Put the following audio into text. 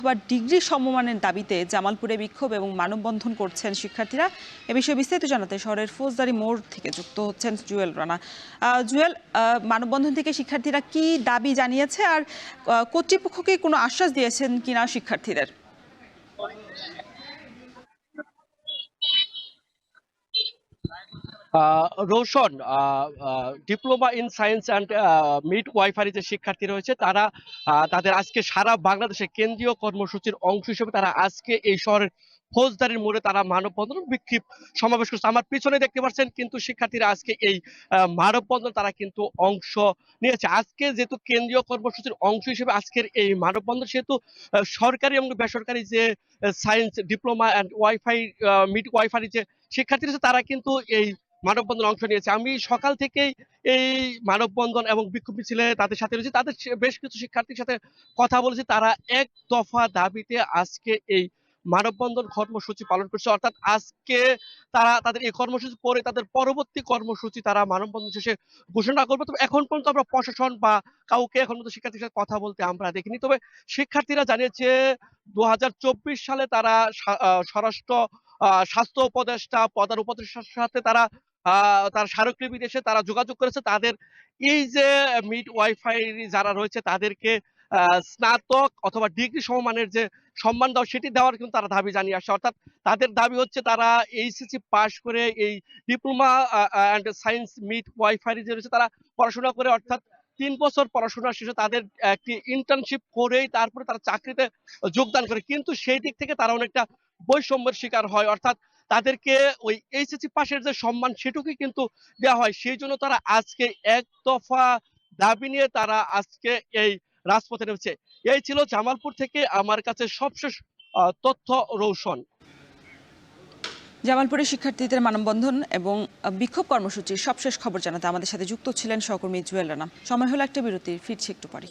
অথবা ডিগ্রি সমমানের দাবিতে জামালপুরে বিক্ষোভ এবং মানববন্ধন করছেন শিক্ষার্থীরা। এ বিষয়ে বিস্তারিত জানাতে শহরের ফৌজদারি মোড় থেকে যুক্ত হচ্ছেন জুয়েল রানা। জুয়েল, মানববন্ধন থেকে শিক্ষার্থীরা কি দাবি জানিয়েছে আর কর্তৃপক্ষকে কোনো আশ্বাস দিয়েছেন কিনা শিক্ষার্থীদের? Roshan, diploma in science and midwifery যে শিক্ষার্থী রয়েছে তারা তাদের আজকে সারা বাংলাদেশে কেন্দ্রীয় কর্মসূচির অংশ হিসেবে তারা আজকে এই শহরের ফৌজদারির মোড়ে তারা মানববন্ধন বিক্ষোভ সমাবেশ করছে। আমার পিছনে দেখতে পাচ্ছেন কিন্তু শিক্ষার্থীরা আজকে এই মানববন্ধন তারা কিন্তু অংশ নিয়েছে। আজকে যেহেতু কেন্দ্রীয় কর্মসূচির অংশ হিসেবে আজকের এই মানববন্ধন, সেহেতু সরকারি এবং বেসরকারি যে science diploma and wifi midwifery যে শিক্ষার্থী রয়েছে তারা কিন্তু এই মানববন্ধন অংশ নিয়েছে। আমি সকাল থেকেই এই মানববন্ধন এবং বিক্ষোভ মিছিলে তাদের সাথে রয়েছে, তাদের বেশ কিছু শিক্ষার্থীর সাথে কথা বলেছি। তারা এক দফা দাবিতে আজকে এই মানববন্ধন কর্মসূচি পালন করছে, অর্থাৎ আজকে তারা তাদের এই কর্মসূচি পরে তাদের পরবর্তী কর্মসূচি তারা মানববন্ধন শেষে ঘোষণা করবে। তবে এখন পর্যন্ত আমরা প্রশাসন বা কাউকে এখন পর্যন্ত শিক্ষার্থীর সাথে কথা বলতে আমরা দেখিনি। তবে শিক্ষার্থীরা জানিয়েছে 2024 সালে তারা স্বরাষ্ট্র স্বাস্থ্য উপদেষ্টা প্রধান উপদেষ্টার সাথে তারা তার স্মারকলিপি দেশে তারা যোগাযোগ করেছে। তাদের এই যে মিড ওয়াইফাই যারা রয়েছে তাদেরকে স্নাতক অথবা ডিগ্রি সমমানের যে সম্মান দেওয়া সেটি দেওয়ার কিন্তু তারা দাবি জানিয়ে আসে। অর্থাৎ তাদের দাবি হচ্ছে তারা এইচএসসি পাস করে এই diploma and science mid wifi যে রয়েছে তারা পড়াশোনা করে, অর্থাৎ 3 বছর পড়াশোনা শেষে তাদের একটি ইন্টার্নশিপ করেই তারপরে তারা চাকরিতে যোগদান করে, কিন্তু সেই দিক থেকে তারা অনেকটা বৈষম্যের শিকার হয়। অর্থাৎ তাদেরকে ওই এইচএসসি পাশের যে সম্মান সেটুকুই কিন্তু দেওয়া হয়। সেই জন্য তারা আজকে এক দফা দাবি নিয়ে তারা আজকে এই রাজপথে নেমেছে। এই ছিল জামালপুর থেকে আমার কাছে সবশেষ তথ্য। রৌশন, জামালপুরে শিক্ষার্থীদের মানববন্ধন এবং বিক্ষোভ কর্মসূচির সবশেষ খবর জানাতে আমাদের সাথে যুক্ত ছিলেন সহকর্মী জুয়েল রানা। সময় হলো একটা বিরতির, ফিরছি একটু পরে।